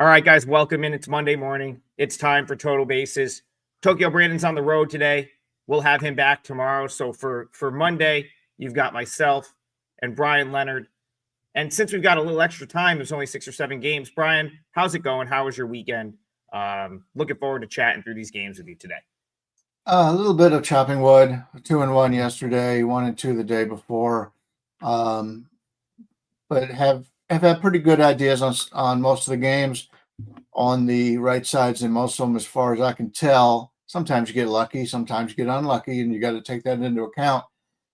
All right, guys, welcome in. It's Monday morning. It's time for Total Bases. Tokyo Brandon's on the road today. We'll have him back tomorrow. So for Monday, you've got myself and Bryan Leonard. And since we've got a little extra time, there's only 6 or 7 games. Bryan, how's it going? How was your weekend? Looking forward to chatting through these games with you today. A little bit of chopping wood. 2-1 yesterday, 1-2 the day before. But have had pretty good ideas on most of the games on the right sides and most of them, as far as I can tell. Sometimes you get lucky, sometimes you get unlucky, and you got to take that into account.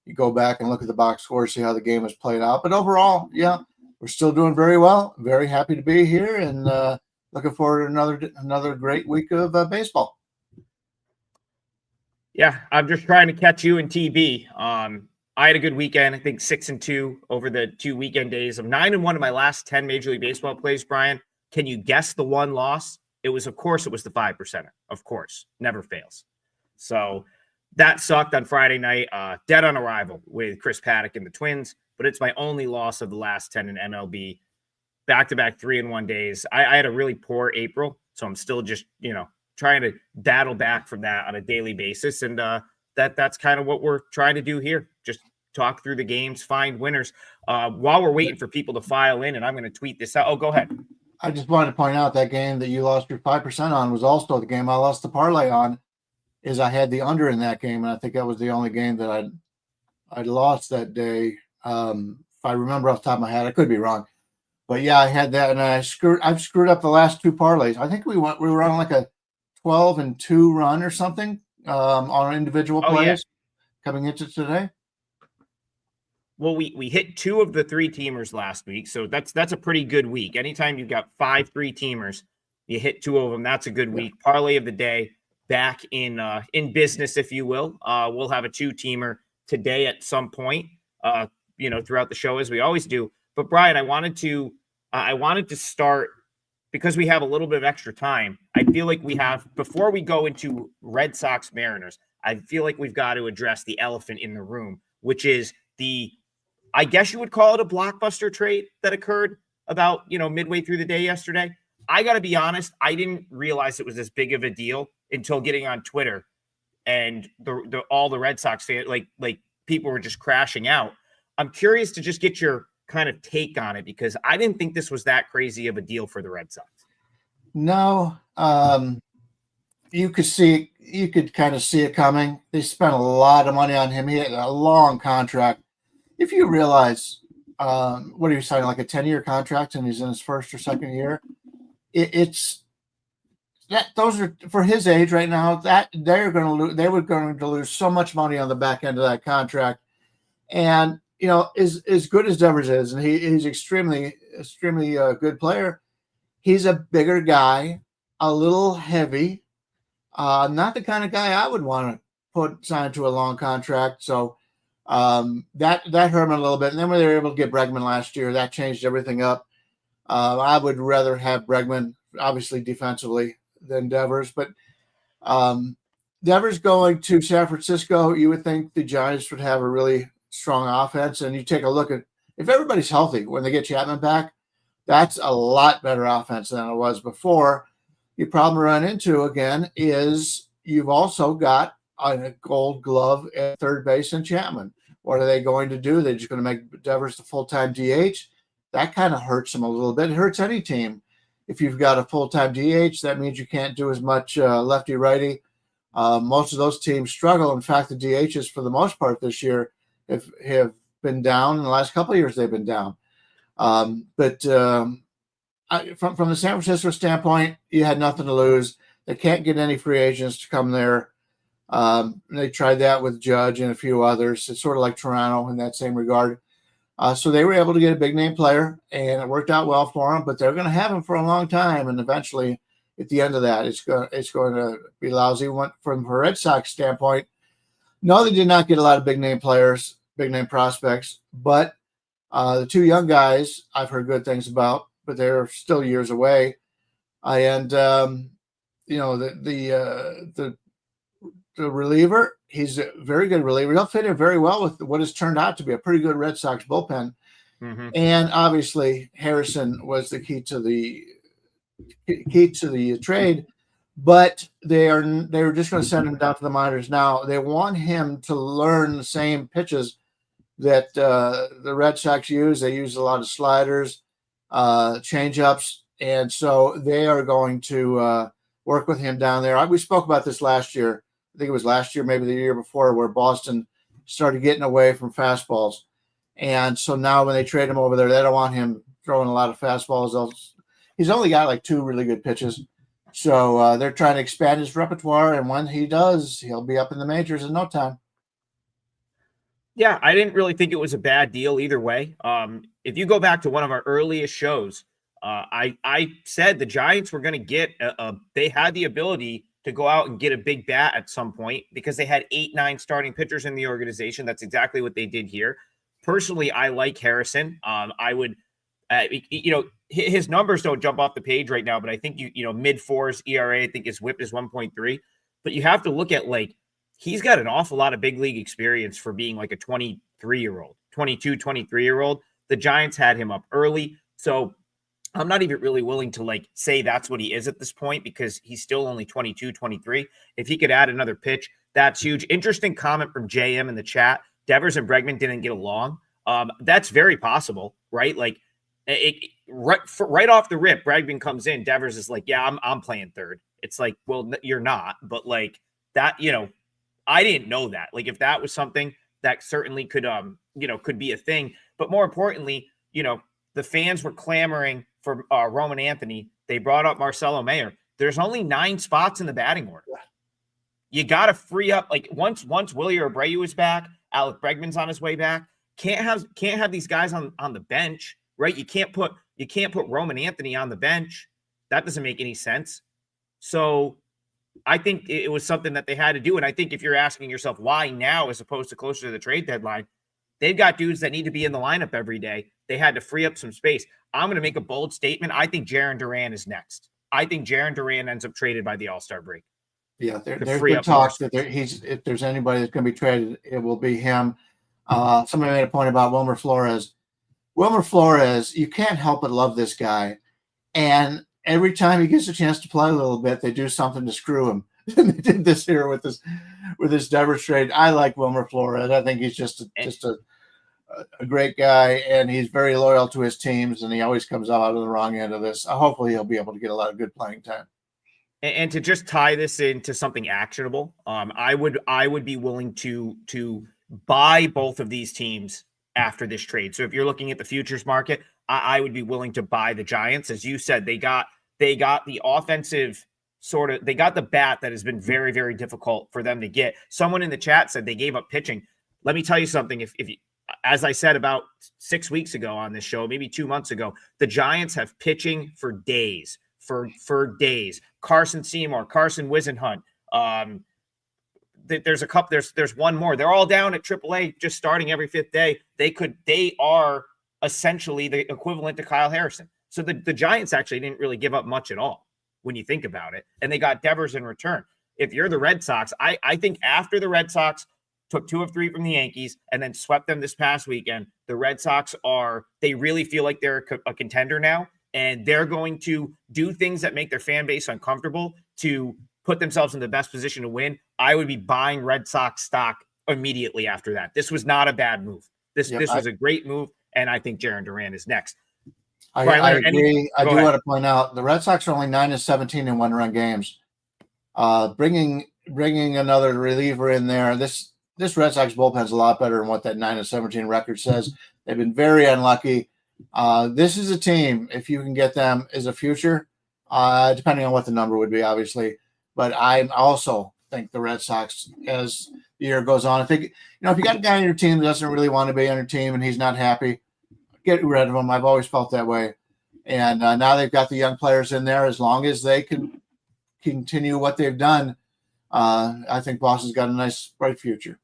You go back and look at the box score, see how the game was played out. But overall, yeah, we're still doing very well. Very happy to be here, and looking forward to another great week of baseball. Yeah, I'm just trying to catch you in TV. I had a good weekend. I think 6-2 over the 2 weekend days. I'm 9-1 in my last 10 Major League Baseball plays. Bryan, can you guess the one loss? It was the 5%. Of course, never fails. So that sucked on Friday night. Dead on arrival with Chris Paddock and the Twins, but it's my only loss of the last 10 in MLB. Back-to-back 3-1 days. I had a really poor April, so I'm still just trying to battle back from that on a daily basis, and that's kind of what we're trying to do here. Just talk through the games, find winners. While we're waiting for people to file in, and I'm going to tweet this out. Oh, go ahead. I just wanted to point out that game that you lost your 5% on was also the game I lost the parlay on. Is I had the under in that game, and I think that was the only game that I'd lost that day. If I remember off the top of my head, I could be wrong, but yeah, I had that, and I've screwed up the last 2 parlays. I think we were on like a 12-2 run or something on individual plays coming into today. Well, we hit 2 of the 3 teamers last week, so that's a pretty good week. Anytime you've got 5 3-teamers, you hit 2 of them. That's a good week. Parlay of the day back in business, if you will. We'll have a 2-teamer today at some point, throughout the show as we always do. But Bryan, I wanted to start because we have a little bit of extra time. I feel like we have, before we go into Red Sox Mariners, I feel like we've got to address the elephant in the room, which is I guess you would call it a blockbuster trade that occurred about, midway through the day yesterday. I got to be honest, I didn't realize it was as big of a deal until getting on Twitter and all the Red Sox fans, like people were just crashing out. I'm curious to just get your kind of take on it, because I didn't think this was that crazy of a deal for the Red Sox. No, you could kind of see it coming. They spent a lot of money on him. He had a long contract. If you realize, what are you signing, like a 10-year contract, and he's in his first or second year? It's that those are, for his age right now, that they were going to lose so much money on the back end of that contract. And as good as Devers is, and he's extremely good player, he's a bigger guy, a little heavy, not the kind of guy I would want to sign to a long contract. So that hurt him a little bit. And then when they were able to get Bregman last year, that changed everything up. I would rather have Bregman, obviously defensively, than Devers. But Devers going to San Francisco, you would think the Giants would have a really strong offense. And you take a look at, if everybody's healthy when they get Chapman back, that's a lot better offense than it was before. The problem we run into again is you've also got a Gold Glove at third base in Chapman. What are they going to do? They're just going to make Devers the full-time DH. That kind of hurts them a little bit. It hurts any team. If you've got a full-time DH, that means you can't do as much lefty-righty. Most of those teams struggle. In fact, the DHs, for the most part this year, have been down. In the last couple of years, they've been down. From the San Francisco standpoint, you had nothing to lose. They can't get any free agents to come there. They tried that with Judge and a few others. It's sort of like Toronto in that same regard. So they were able to get a big name player, and it worked out well for them. But they're going to have him for a long time, and eventually, at the end of that, it's going to be lousy. From a Red Sox standpoint, no, they did not get a lot of big name players, big name prospects, but the 2 young guys I've heard good things about, but they're still years away. The reliever, he's a very good reliever. He'll fit in very well with what has turned out to be a pretty good Red Sox bullpen. Mm-hmm. And obviously Harrison was the key to the key to the trade. But they were just going to send him down to the minors now. They want him to learn the same pitches that the Red Sox use. They use a lot of sliders, changeups, and so they are going to work with him down there. We spoke about this last year. I think it was last year, maybe the year before, where Boston started getting away from fastballs. And so now when they trade him over there, they don't want him throwing a lot of fastballs. He's only got like 2 really good pitches. So they're trying to expand his repertoire, and when he does, he'll be up in the majors in no time. Yeah, I didn't really think it was a bad deal either way. If you go back to one of our earliest shows, I said the Giants were going to get they had the ability to go out and get a big bat at some point because they had 8-9 starting pitchers in the organization. That's exactly what they did here. Personally, I like Harrison. I would, his numbers don't jump off the page right now, but I think mid-4s ERA. I think his WHIP is 1.3. But you have to look at he's got an awful lot of big league experience for being like a 23-year-old, 22, 23-year-old. The Giants had him up early. So I'm not even really willing to say that's what he is at this point because he's still only 22, 23. If he could add another pitch, that's huge. Interesting comment from JM in the chat. Devers and Bregman didn't get along. That's very possible, right? Right off the rip, Bregman comes in. Devers is like, yeah, I'm playing third. It's like, well, you're not, but that, I didn't know that. If that was something that certainly could be a thing. But more importantly, the fans were clamoring for Roman Anthony. They brought up Marcelo Mayer. There's only 9 spots in the batting order. You got to free up. Once Willie Abreu is back, Alec Bregman's on his way back. Can't have these guys on the bench, right? You can't put Roman Anthony on the bench. That doesn't make any sense. So I think it was something that they had to do. And I think if you're asking yourself why now as opposed to closer to the trade deadline, they've got dudes that need to be in the lineup every day. They had to free up some space. I'm going to make a bold statement. I think Jarren Duran is next. I think Jarren Duran ends up traded by the All-Star break. Yeah, there's been talks that if there's anybody that's going to be traded, it will be him. Somebody made a point about Wilmer Flores. Wilmer Flores, you can't help but love this guy. And every time he gets a chance to play a little bit, they do something to screw him. They did this here with this Devers trade. I like Wilmer Flores. I think he's just a great guy, and he's very loyal to his teams, and he always comes out of the wrong end of this. Hopefully he'll be able to get a lot of good playing time. And to just tie this into something actionable, I would be willing to buy both of these teams after this trade. So if you're looking at the futures market, I would be willing to buy the Giants. As you said, they got the offensive they got the bat that has been very, very difficult for them to get. Someone in the chat said they gave up pitching. Let me tell you something. If you, as I said about 6 weeks ago on this show, maybe 2 months ago, the Giants have pitching for days. For days. Carson Seymour, Carson Wisenhunt. There's a couple. There's one more. They're all down at AAA, just starting every 5th day. They are essentially the equivalent to Kyle Harrison. So the Giants actually didn't really give up much at all when you think about it, and they got Devers in return. If you're the Red Sox, I think after the Red Sox took 2 of 3 from the Yankees and then swept them this past weekend, the Red Sox they really feel like they're a contender now. And they're going to do things that make their fan base uncomfortable to put themselves in the best position to win. I would be buying Red Sox stock immediately after that. This was not a bad move. This was a great move, and I think Jarren Duran is next. I agree. I do want to point out the Red Sox are only 9-17 in 1-run games. Bringing another reliever in there. This Red Sox bullpen is a lot better than what that 9-17 record says. They've been very unlucky. This is a team, if you can get them, is a future, depending on what the number would be, obviously. But I also think the Red Sox, as the year goes on, I think, if you got a guy on your team that doesn't really want to be on your team and he's not happy, get rid of him. I've always felt that way. And now they've got the young players in there. As long as they can continue what they've done, I think Boston's got a nice, bright future.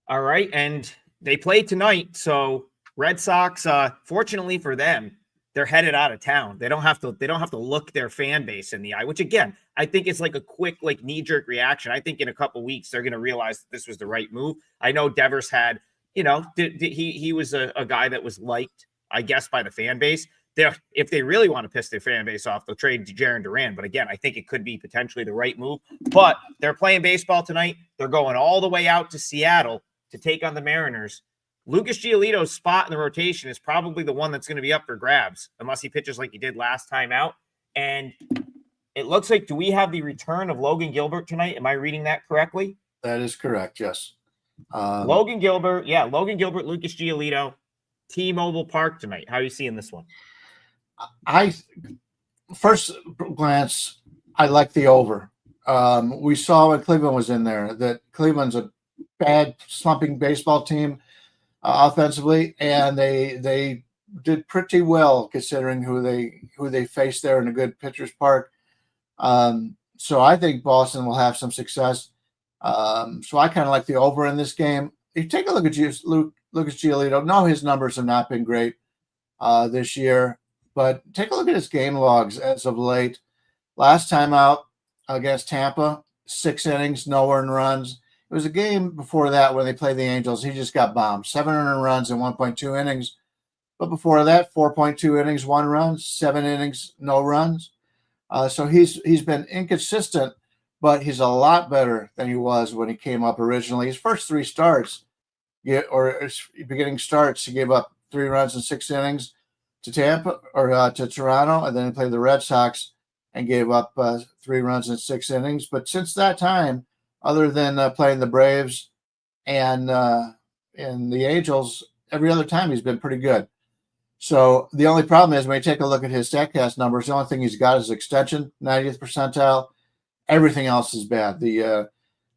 All right. And they play tonight. So Red Sox, fortunately for them, they're headed out of town. They don't have to look their fan base in the eye, which again, I think is like a quick, knee-jerk reaction. I think in a couple weeks, they're going to realize that this was the right move. I know Devers had, he was a guy that was liked, I guess, by the fan base. if they really want to piss their fan base off, they'll trade Jarren Duran. But again, I think it could be potentially the right move. But they're playing baseball tonight. They're going all the way out to Seattle to take on the Mariners. Lucas Giolito's spot in the rotation is probably the one that's going to be up for grabs, unless he pitches like he did last time out. And it looks like, do we have the return of Logan Gilbert tonight? Am I reading that correctly? That is correct, yes. Logan Gilbert, Lucas Giolito, T-Mobile Park tonight. How are you seeing this one? First glance, I like the over. We saw when Cleveland was in there that Cleveland's a bad slumping baseball team offensively, and they did pretty well considering who they faced there in a good pitcher's park. So I think Boston will have some success. So I kind of like the over in this game. If you take a look at Lucas Giolito, no, his numbers have not been great this year, but take a look at his game logs as of late. Last time out against Tampa, 6 innings, no earned runs. It was a game before that when they played the Angels. He just got bombed. 7 earned runs in 1.2 innings. But before that, 4.2 innings, 1 run, 7 innings, no runs. So he's been inconsistent, but he's a lot better than he was when he came up originally. His first 3 starts, or his beginning starts, he gave up 3 runs in 6 innings to Tampa or to Toronto, and then he played the Red Sox and gave up 3 runs in 6 innings. But since that time, other than playing the Braves and the Angels, every other time he's been pretty good. So the only problem is when you take a look at his StatCast numbers, the only thing he's got is extension, 90th percentile. Everything else is bad. The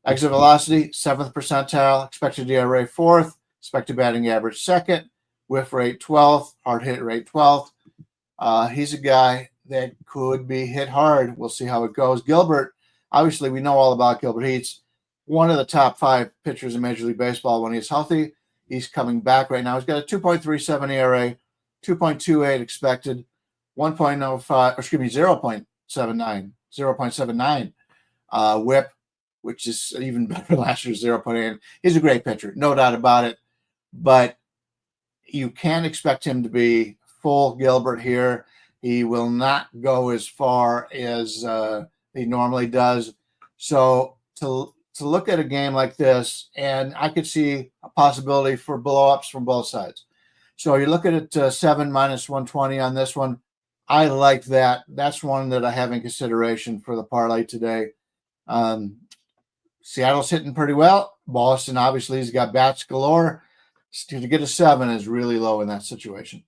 exit velocity, 7th percentile, expected ERA 4th, expected batting average 2nd, whiff rate 12th, hard hit rate 12th. He's a guy that could be hit hard. We'll see how it goes. Gilbert, obviously, we know all about Gilbert. He's one of the top 5 pitchers in Major League Baseball when he's healthy. He's coming back right now. He's got a 2.37 ERA, 2.28 expected, 0.79 whip, which is even better than last year's 0.8. He's a great pitcher, no doubt about it. But you can't expect him to be full Gilbert here. He will not go as far as he normally does. So to look at a game like this, and I could see a possibility for blow-ups from both sides. So you look at it 7 minus 120 on this one. I like that. That's one that I have in consideration for the parlay today. Seattle's hitting pretty well. Boston, obviously, has got bats galore. To get a 7 is really low in that situation.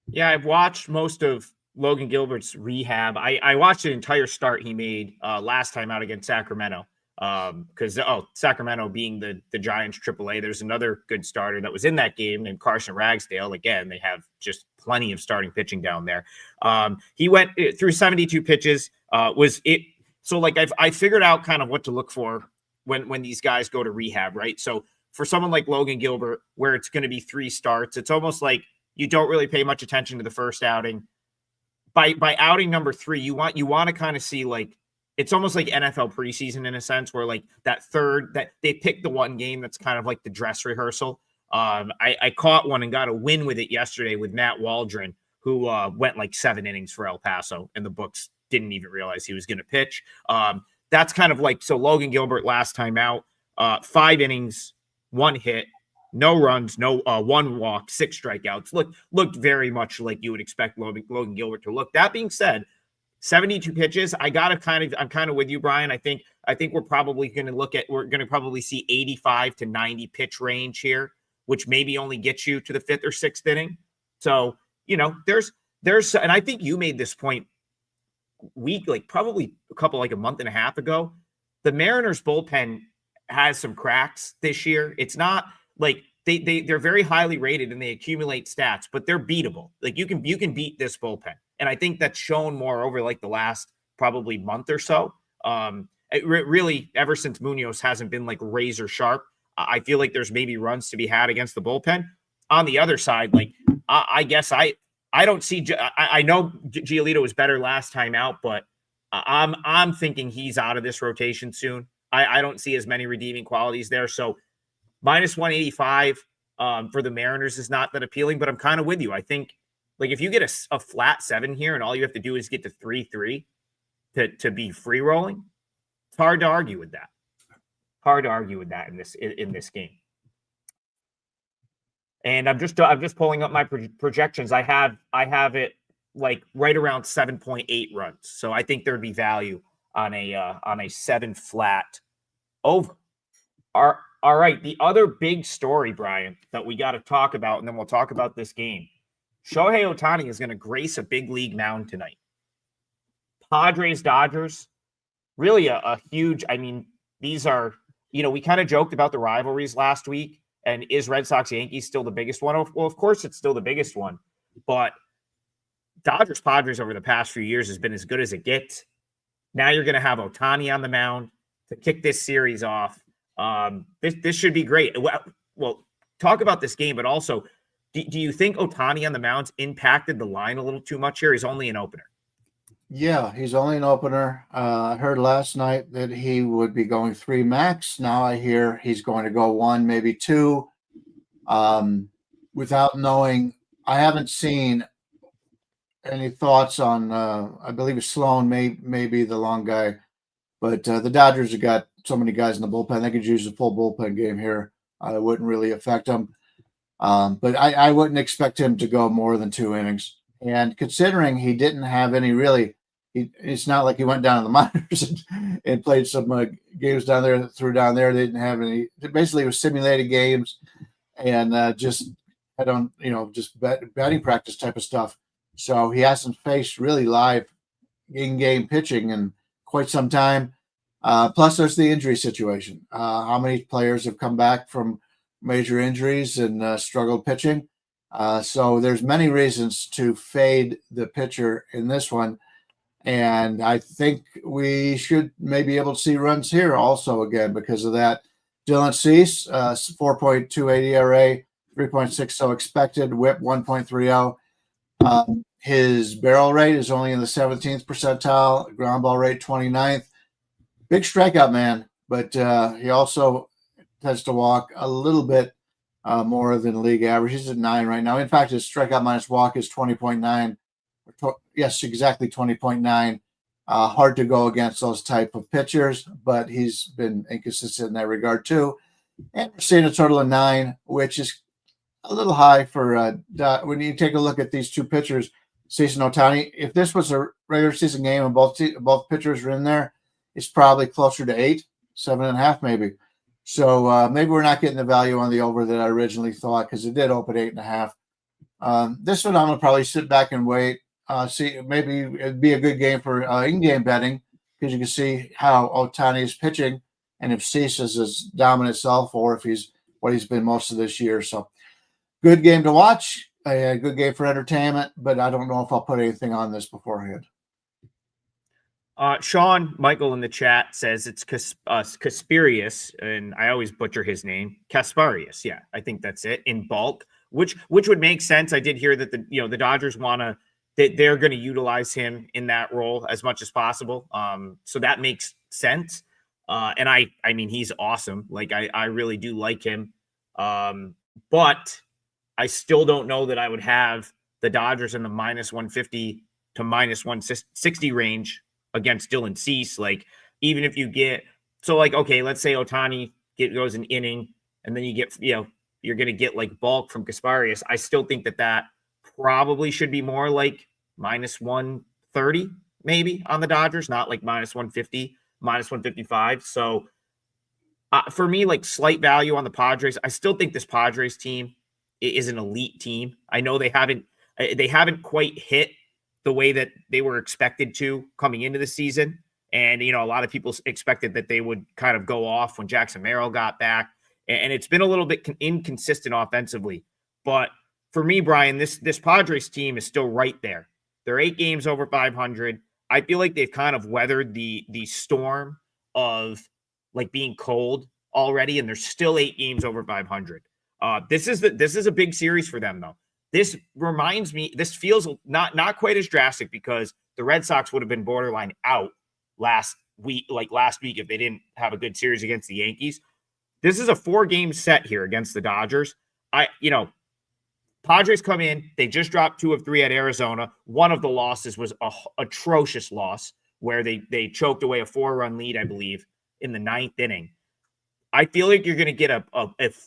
Yeah, I've watched most of Logan Gilbert's rehab. I watched the entire start he made last time out against Sacramento. Because Sacramento being the Giants AAA, there's another good starter that was in that game named Carson Ragsdale. Again, they have just plenty of starting pitching down there. He went through 72 pitches. So like I figured out kind of what to look for when these guys go to rehab, right? So for someone like Logan Gilbert, where it's going to be 3 starts, it's almost like you don't really pay much attention to the first outing. By outing number 3, you want to kind of see like, it's almost like NFL preseason in a sense, where like that they pick the one game that's kind of like the dress rehearsal. I caught one and got a win with it yesterday with Matt Waldron, who went like 7 innings for El Paso, and the books didn't even realize he was going to pitch. That's kind of like, so Logan Gilbert last time out, 5 innings, 1 hit, no runs, no 1 walk, 6 strikeouts. Looked very much like you would expect Logan Gilbert to look. That being said, 72 pitches. I'm kind of with you, Brian. I think we're probably going to probably see 85 to 90 pitch range here, which maybe only gets you to the 5th or 6th inning. So, there's, and I think you made this point probably a month and a half ago. The Mariners bullpen has some cracks this year. It's not like they're very highly rated and they accumulate stats, but they're beatable. Like you can beat this bullpen. And I think that's shown more over like the last probably month or so. Really, ever since Munoz hasn't been like razor sharp, I feel like there's maybe runs to be had against the bullpen. On the other side, like I guess I don't see. I know Giolito was better last time out, but I'm thinking he's out of this rotation soon. I don't see as many redeeming qualities there. So minus 185 for the Mariners is not that appealing, but I'm kind of with you. I think Like if you get a flat 7 here and all you have to do is get to 3-3 to be free rolling, it's hard to argue with that. Hard to argue with that in this game. And I'm just pulling up my projections. I have it like right around 7.8 runs. So I think there'd be value on a 7 flat over. All right. The other big story, Brian, that we got to talk about, and then we'll talk about this game. Shohei Ohtani is going to grace a big league mound tonight. Padres, Dodgers, really a huge, I mean, these are, we kind of joked about the rivalries last week. And is Red Sox Yankees still the biggest one? Well, of course, it's still the biggest one. But Dodgers Padres over the past few years has been as good as it gets. Now you're going to have Ohtani on the mound to kick this series off. This should be great. Well, talk about this game, but also, do you think Ohtani on the mound impacted the line a little too much here? He's only an opener. Yeah, he's only an opener. I heard last night that he would be going 3 max. Now I hear he's going to go 1, maybe 2. Without knowing, I haven't seen any thoughts on. I believe it's Sloan may be the long guy, but the Dodgers have got so many guys in the bullpen. They could use a full bullpen game here. It wouldn't really affect them. But I wouldn't expect him to go more than 2 innings. And considering he didn't have any really. It's not like he went down to the minors and played some games down there, threw down there. They didn't have any. Basically, it was simulated games and just had on, just batting practice type of stuff. So he hasn't faced really live in-game pitching in quite some time. Plus, there's the injury situation. How many players have come back from major injuries and struggled pitching? So there's many reasons to fade the pitcher in this one. And I think we should maybe able to see runs here also again because of that. Dylan Cease, 4.28 ERA, 3.60 expected, whip 1.30. His barrel rate is only in the 17th percentile, ground ball rate 29th. Big strikeout man, but he also tends to walk a little bit more than league average. He's at 9 right now. In fact, his strikeout minus walk is 20.9. Yes, exactly 20.9. Hard to go against those type of pitchers, but he's been inconsistent in that regard too. And we're seeing a total of 9, which is a little high for when you take a look at these two pitchers, Cease and Ohtani. If this was a regular season game and both pitchers are in there, it's probably closer to 8, 7.5 maybe. So maybe we're not getting the value on the over that I originally thought because it did open 8.5. This one I'm going to probably sit back and wait. See, maybe it'd be a good game for in-game betting because you can see how Ohtani is pitching and if Cease is his dominant self or if he's what he's been most of this year. So good game to watch, a good game for entertainment, but I don't know if I'll put anything on this beforehand. Sean Michael in the chat says it's Kasparius, and I always butcher his name. Kasparius, yeah, I think that's it, in bulk, which would make sense. I did hear that the Dodgers they're going to utilize him in that role as much as possible. So that makes sense. And I mean, he's awesome. Like I really do like him. But I still don't know that I would have the Dodgers in the minus 150 to minus 160 range against Dylan Cease. Like, even if you get, so like, okay, let's say Ohtani goes an inning and then you get, you're going to get like bulk from Kasparius. I still think that probably should be more like minus 130 maybe on the Dodgers, not like minus 150, minus 155. So for me, like slight value on the Padres. I still think this Padres team is an elite team. I know they haven't quite hit the way that they were expected to coming into the season. And, a lot of people expected that they would kind of go off when Jackson Merrill got back. And it's been a little bit inconsistent offensively. But for me, Brian, this Padres team is still right there. They're 8 games over 500. I feel like they've kind of weathered the storm of like being cold already, and they're still 8 games over 500. This is a big series for them, though. This reminds me, this feels not quite as drastic because the Red Sox would have been borderline out last week if they didn't have a good series against the Yankees. This is a 4-game set here against the Dodgers. Padres come in. They just dropped 2 of 3 at Arizona. One of the losses was a atrocious loss where they choked away a 4-run lead, I believe, in the 9th inning. I feel like you're going to get a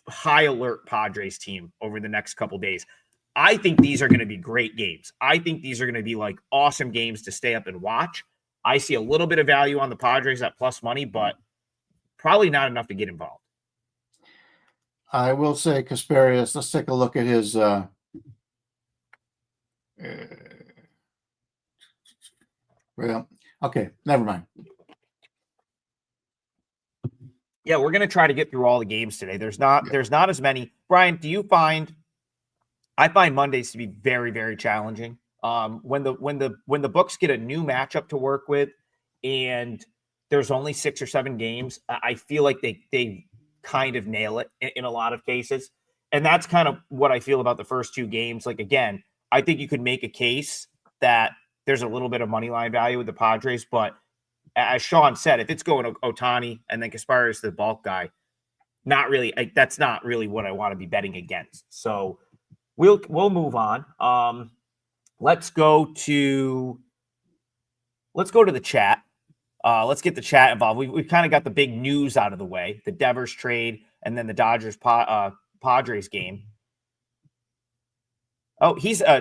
high alert Padres team over the next couple days. I think these are going to be great games. I think these are going to be like awesome games to stay up and watch. I see a little bit of value on the Padres at plus money, but probably not enough to get involved. I will say Kasperius. Let's take a look at his well, okay, never mind. Yeah, we're going to try to get through all the games today. There's not as many. Brian, do you find I find Mondays to be very, very challenging. When the books get a new matchup to work with and there's only 6 or 7 games, I feel like they kind of nail it in a lot of cases. And that's kind of what I feel about the first 2 games. Like, again, I think you could make a case that there's a little bit of money line value with the Padres, but as Sean said, if it's going Ohtani and then Kaspar is the bulk guy, not really. That's not really what I want to be betting against. So we'll move on. Let's go to the chat. Let's get the chat involved. We've kind of got the big news out of the way: the Devers trade, and then the Dodgers Padres game. Oh,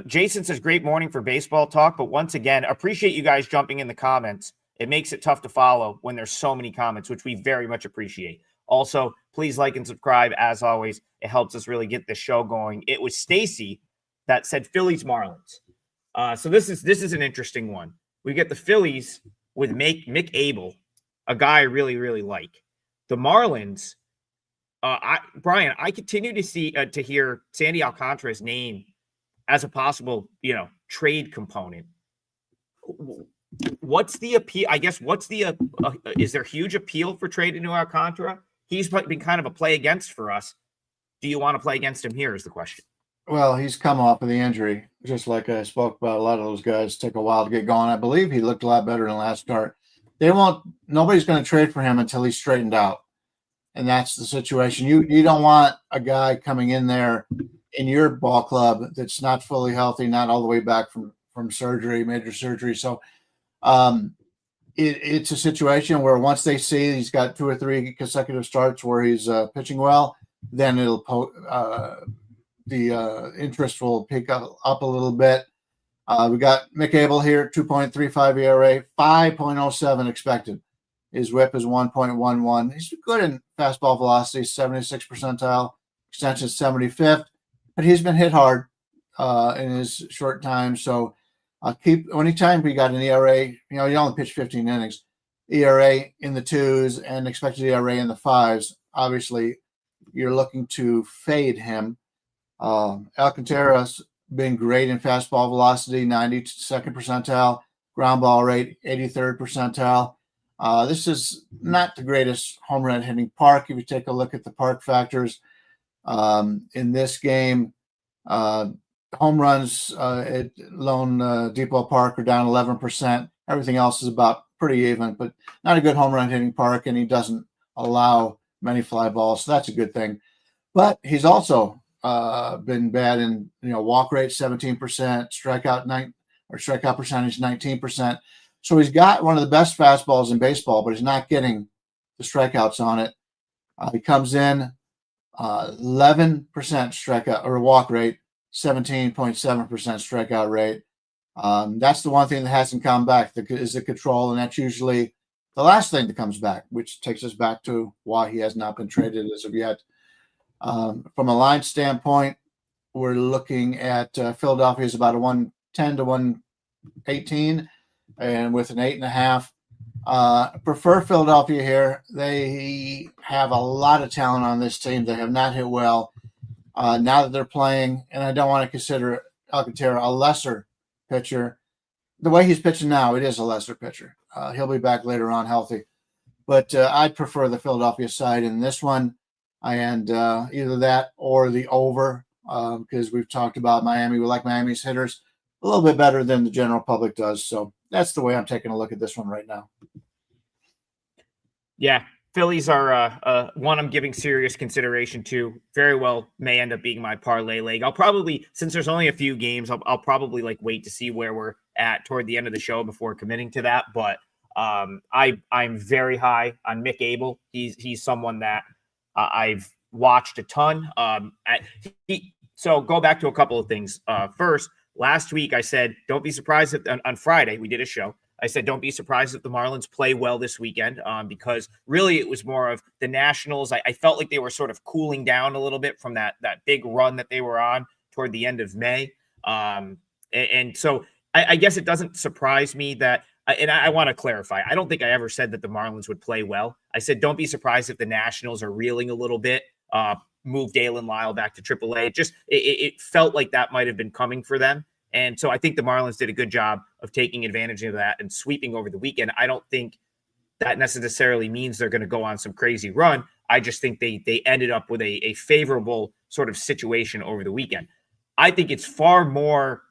Jason says, great morning for baseball talk. But once again, appreciate you guys jumping in the comments. It makes it tough to follow when there's so many comments, which we very much appreciate. Also, please like and subscribe. As always, it helps us really get the show going. It was Stacy that said Phillies Marlins. So this is an interesting one. We get the Phillies with Mick Abel, a guy I really, really like. The Marlins, Brian, I continue to hear Sandy Alcantara's name as a possible, trade component. What's the appeal? I guess is there huge appeal for trading to Alcantara? He's been kind of a play against for us. Do you want to play against him here is the question. Well, he's come off of the injury, just like I spoke about. A lot of those guys take a while to get going. I believe he looked a lot better than last start. Nobody's going to trade for him until he's straightened out. And that's the situation. You don't want a guy coming in there in your ball club that's not fully healthy, not all the way back from surgery, major surgery. So it's a situation where once they see he's got 2 or 3 consecutive starts where he's pitching well, then the interest will pick up a little bit. We got Mick Abel here, 2.35 ERA, 5.07 expected. His whip is 1.11. He's good in fastball velocity, 76th percentile, extension 75th, but he's been hit hard in his short time. So anytime we got an ERA, you only pitch 15 innings, ERA in the 2s and expected ERA in the 5s. Obviously, you're looking to fade him. Alcantara's been great in fastball velocity, 92nd percentile, ground ball rate, 83rd percentile. This is not the greatest home run hitting park. If you take a look at the park factors in this game, home runs at Lone Depot Park are down 11%. Everything else is about pretty even, but not a good home run hitting park, and he doesn't allow many fly balls, so that's a good thing. But he's also been bad in walk rate 17%, strikeout percentage 19%. So he's got one of the best fastballs in baseball, but he's not getting the strikeouts on it. He comes in 11% strikeout or walk rate, 17.7% strikeout rate. That's the one thing that hasn't come back is the control, and that's usually the last thing that comes back, which takes us back to why he has not been traded as of yet. From a line standpoint, we're looking at Philadelphia is about a 110 to 118, and with an 8.5. Prefer Philadelphia here. They have a lot of talent on this team. They have not hit well now that they're playing, and I don't want to consider Alcantara a lesser pitcher. The way he's pitching now, it is a lesser pitcher. He'll be back later on healthy. But I'd prefer the Philadelphia side in this one. And either that or the over, because we've talked about Miami. We like Miami's hitters a little bit better than the general public does. So that's the way I'm taking a look at this one right now. Yeah, Phillies are one I'm giving serious consideration to. Very well may end up being my parlay leg. I'll probably, since there's only a few games, I'll probably like wait to see where we're at toward the end of the show before committing to that. But I'm very high on Mick Abel. He's someone that I've watched a ton. So go back to a couple of things. First, last week I said don't be surprised if on Friday we did a show. I said, don't be surprised if the Marlins play well this weekend, because really it was more of the Nationals. I felt like they were sort of cooling down a little bit from that big run that they were on toward the end of May. And so I guess it doesn't surprise me that, and I want to clarify, I don't think I ever said that the Marlins would play well. I said, don't be surprised if the Nationals are reeling a little bit, move Dalen Lyle back to AAA. It felt like that might have been coming for them. And so I think the Marlins did a good job of taking advantage of that and sweeping over the weekend. I don't think that necessarily means they're going to go on some crazy run. I just think they ended up with a favorable sort of situation over the weekend. I think it's far more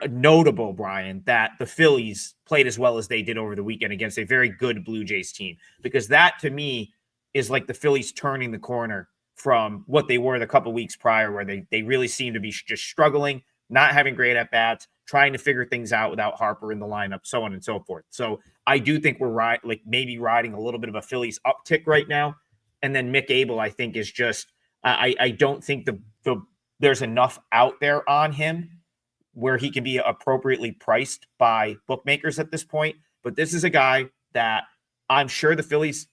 notable, Brian, that the Phillies played as well as they did over the weekend against a very good Blue Jays team, because that to me is like the Phillies turning the corner from what they were the couple weeks prior, where they really seemed to be just struggling, not having great at-bats, trying to figure things out without Harper in the lineup, so on and so forth. So I do think we're maybe riding a little bit of a Phillies uptick right now. And then Mick Abel, I think, is just I don't think there's enough out there on him where he can be appropriately priced by bookmakers at this point. But this is a guy that I'm sure the Phillies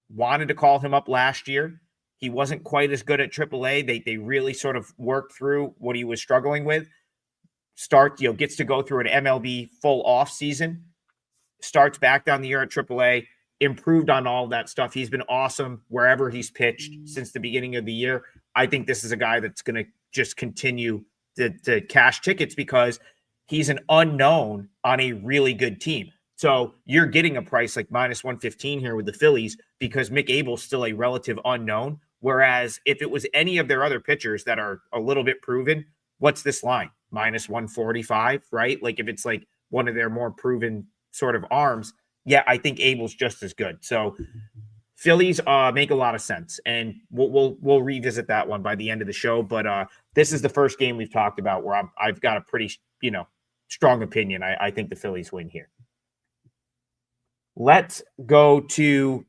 wanted to call him up last year. He wasn't quite as good at AAA. They really sort of worked through what he was struggling with. Gets to go through an MLB full off season, starts back down the year at AAA, improved on all that stuff. He's been awesome wherever he's pitched since the beginning of the year. I think this is a guy that's going to just continue to cash tickets because he's an unknown on a really good team. So you're getting a price like minus 115 here with the Phillies because Mick Abel's still a relative unknown. Whereas if it was any of their other pitchers that are a little bit proven, what's this line? Minus 145, right? Like if it's like one of their more proven sort of arms, yeah, I think Abel's just as good. So Phillies make a lot of sense, and we'll revisit that one by the end of the show. But this is the first game we've talked about where I've got a pretty strong opinion. I think the Phillies win here. Let's go to.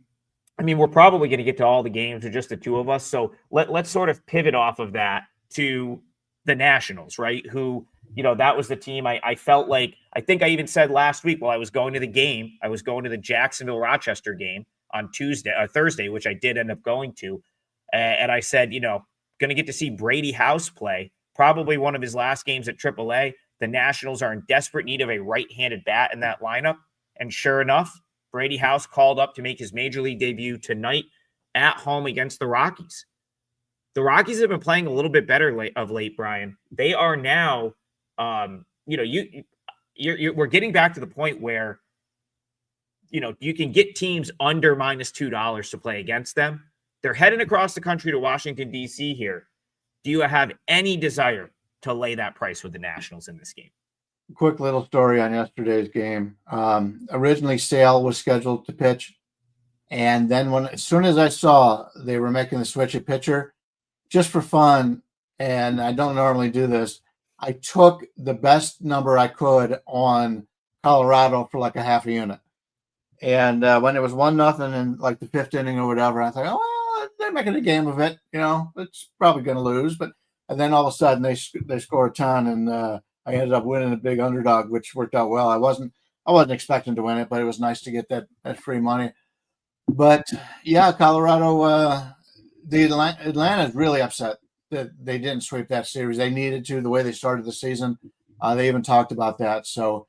I mean, we're probably going to get to all the games with just the two of us. So let's sort of pivot off of that to the Nationals, right? Who, that was the team I felt like, I think I even said last week while I was going to the game, I was going to the Jacksonville-Rochester game on Thursday, which I did end up going to. And I said, going to get to see Brady House play, probably one of his last games at AAA. The Nationals are in desperate need of a right-handed bat in that lineup. And sure enough, Brady House called up to make his major league debut tonight at home against the Rockies. The Rockies have been playing a little bit better of late, Brian. They are now, we're getting back to the point where, you can get teams under minus $2 to play against them. They're heading across the country to Washington, D.C. here. Do you have any desire to lay that price with the Nationals in this game? Quick little story on yesterday's game. Originally, Sale was scheduled to pitch. And then as soon as I saw they were making the switch at pitcher, just for fun, and I don't normally do this, I took the best number I could on Colorado for like a half a unit. And when it was 1-0 in like the fifth inning or whatever, I thought, oh, well, they're making a game of it. It's probably going to lose. And then all of a sudden they score a ton, and I ended up winning a big underdog, which worked out well. I wasn't expecting to win it, but it was nice to get that free money. But yeah, Colorado, Atlanta is really upset that they didn't sweep that series. They needed to, the way they started the season. They even talked about that. So,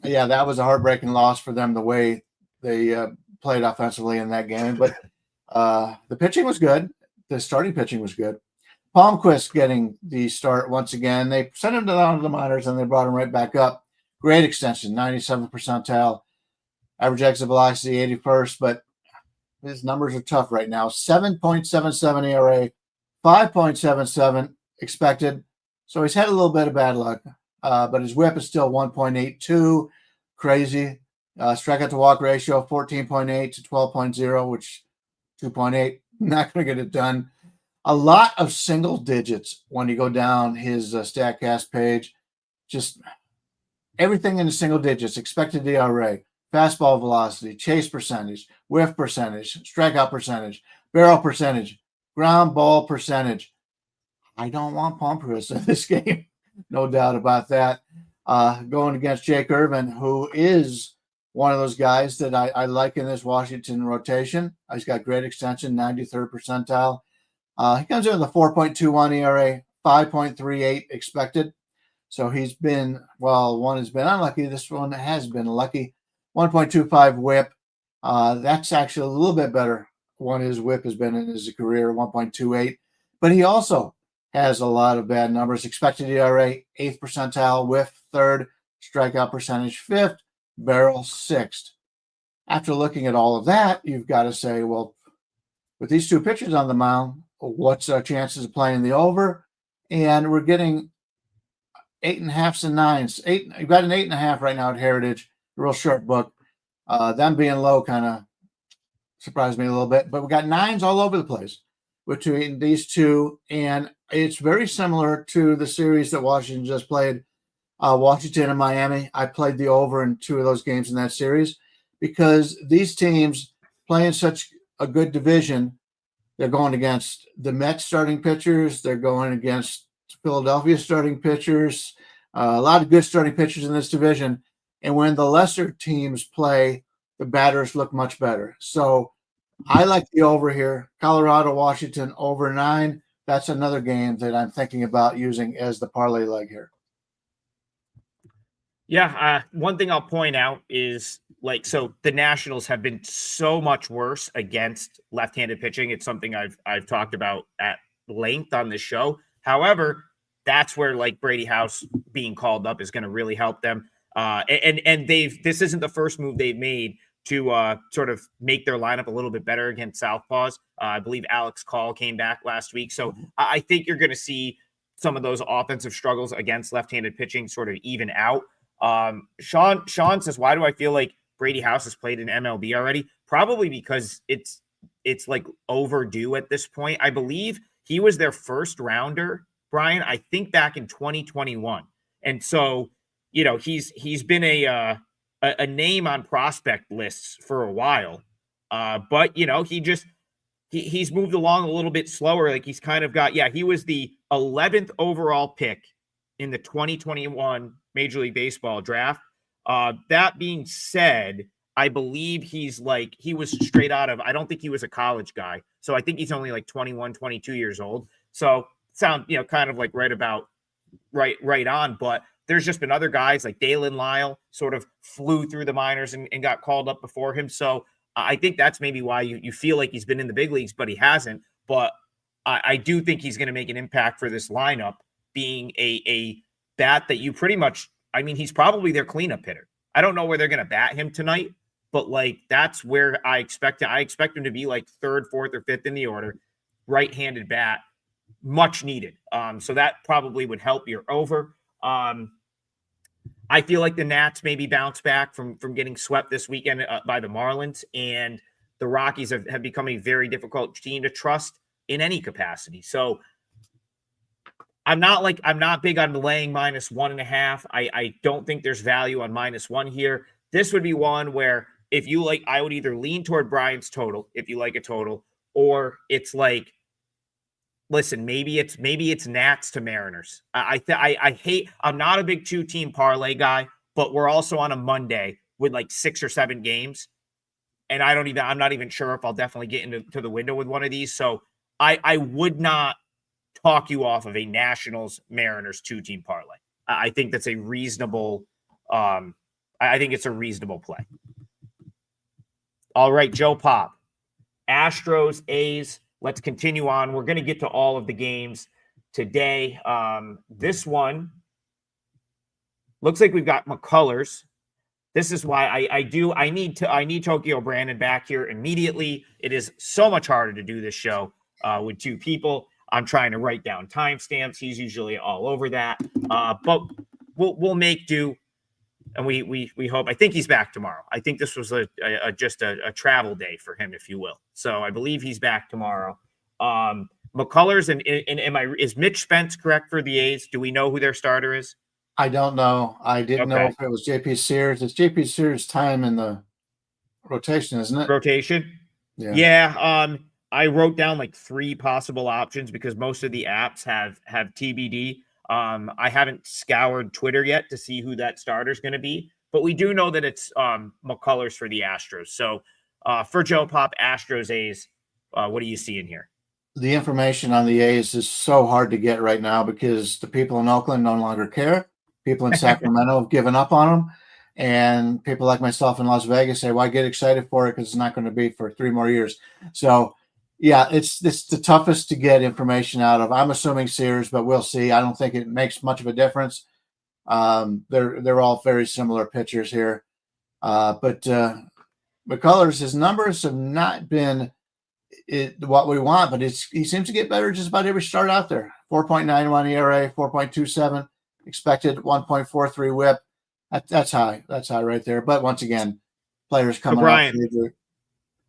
yeah, that was a heartbreaking loss for them, the way they played offensively in that game. But the pitching was good. The starting pitching was good. Palmquist getting the start once again. They sent him down to the minors, and they brought him right back up. Great extension, 97th percentile. Average exit velocity, 81st, but his numbers are tough right now. 7.77 ERA, 5.77 expected. So he's had a little bit of bad luck, but his whip is still 1.82. Crazy. Strikeout to walk ratio 14.8 to 12.0, which 2.8, not going to get it done. A lot of single digits when you go down his StatCast page. Just everything in the single digits. Expected ERA, fastball velocity, chase percentage, whiff percentage, strikeout percentage, barrel percentage, ground ball percentage. I don't want Pompous in this game. No doubt about that. Going against Jake Irvin, who is one of those guys that I like in this Washington rotation. He's got great extension, 93rd percentile. He comes in with a 4.21 ERA, 5.38 expected. So he's been, well, one has been unlucky. This one has been lucky. 1.25 whip. That's actually a little bit better. One his whip has been in his career, 1.28. But he also has a lot of bad numbers. Expected ERA, 8th percentile, whiff 3rd, strikeout percentage 5th, barrel 6th. After looking at all of that, you've got to say, well, with these two pitchers on the mound, what's our chances of playing the over? And we're getting 8.5s and 9s. You've got an 8.5 right now at Heritage, a real short book. Them being low kind of surprised me a little bit, but we got 9s all over the place between these two, and it's very similar to the series that Washington just played, Washington and Miami. I played the over in 2 of those games in that series because these teams play in such a good division. They're going against the Mets starting pitchers. They're going against Philadelphia starting pitchers. A lot of good starting pitchers in this division. And when the lesser teams play, the batters look much better. So I like the over here. Colorado, Washington, over 9. That's another game that I'm thinking about using as the parlay leg here. Yeah. One thing I'll point out is so the Nationals have been so much worse against left-handed pitching. It's something I've talked about at length on this show. However, that's where Brady House being called up is going to really help them. And this isn't the first move they've made to sort of make their lineup a little bit better against southpaws. I believe Alex Call came back last week. So I think you're going to see some of those offensive struggles against left-handed pitching sort of even out. Sean says, why do I feel like Brady House has played in MLB already? Probably because it's overdue at this point. I believe he was their first rounder, Bryan, I think back in 2021. And so, he's been a name on prospect lists for a while. But he's moved along a little bit slower. He's kind of got, he was the 11th overall pick in the 2021 Major League Baseball draft. That being said, I believe he was straight out of, I don't think he was a college guy. So I think he's only 21, 22 years old. So sound, kind of right on. But there's just been other guys like Dalen Lyle sort of flew through the minors and got called up before him. So I think that's maybe why you feel like he's been in the big leagues, but he hasn't. But I do think he's going to make an impact for this lineup, being a bat that you pretty much, he's probably their cleanup hitter. I don't know where they're going to bat him tonight, but that's where I expect him. I expect him to be 3rd, 4th, or 5th in the order, right-handed bat, much needed. So that probably would help your over. I feel like the Nats maybe bounce back from getting swept this weekend by the Marlins, and the Rockies have become a very difficult team to trust in any capacity. So I'm not big on laying -1.5. I don't think there's value on -1 here. This would be one where if you I would either lean toward Bryan's total if you like a total, or it's listen, maybe it's Nats to Mariners. I'm not a big 2-team parlay guy, but we're also on a Monday with 6 or 7 games. And I'm not even sure if I'll definitely get into the window with one of these. So I would not talk you off of a Nationals Mariners 2-team parlay. I think that's a reasonable, I think it's a reasonable play. All right, Joe Pop, Astros, A's. Let's continue on. We're going to get to all of the games today. This one looks like we've got McCullers. This is why I need Tokyo Brandon back here immediately. It is so much harder to do this show with 2 people. I'm trying to write down timestamps. He's usually all over that. But we'll make do. And we hope. I think he's back tomorrow. I think this was just a travel day for him, if you will. So I believe he's back tomorrow. McCullers and is Mitch Spence correct for the A's? Do we know who their starter is? I don't know. I didn't know if it was JP Sears. It's JP Sears' time in the rotation, isn't it? Rotation. Yeah. I wrote down like 3 possible options because most of the apps have TBD. I haven't scoured Twitter yet to see who that starter is going to be, but we do know that it's McCullers for the Astros. So for Joe Pop, Astros A's, what do you see in here? The information on the A's is so hard to get right now because the people in Oakland no longer care. People in Sacramento have given up on them. And people like myself in Las Vegas say, why get excited for it? Because it's not going to be for 3 more years. So, yeah, it's the toughest to get information out of. I'm assuming Sears, but we'll see. I don't think it makes much of a difference. They're all very similar pitchers here. But McCullers, his numbers have not been what we want, but he seems to get better just about every start out there. 4.91 ERA, 4.27 expected, 1.43 WHIP. That's high. That's high right there. But once again, players coming Bryan, off.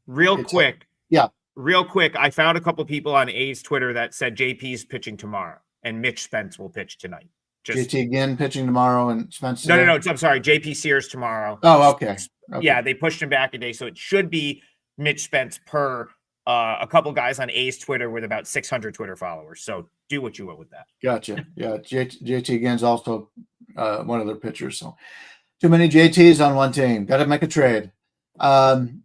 Real quick. Yeah. Real quick. I found a couple people on A's Twitter that said JP's pitching tomorrow and Mitch Spence will pitch tonight. JT again pitching tomorrow and Spence. No. I'm sorry. JP Sears tomorrow. Oh, okay. Yeah, they pushed him back a day. So it should be Mitch Spence per a couple guys on A's Twitter with about 600 Twitter followers. So do what you will with that. Gotcha. Yeah. JT again's also one of their pitchers. So too many JTs on one team. Got to make a trade. McCullers,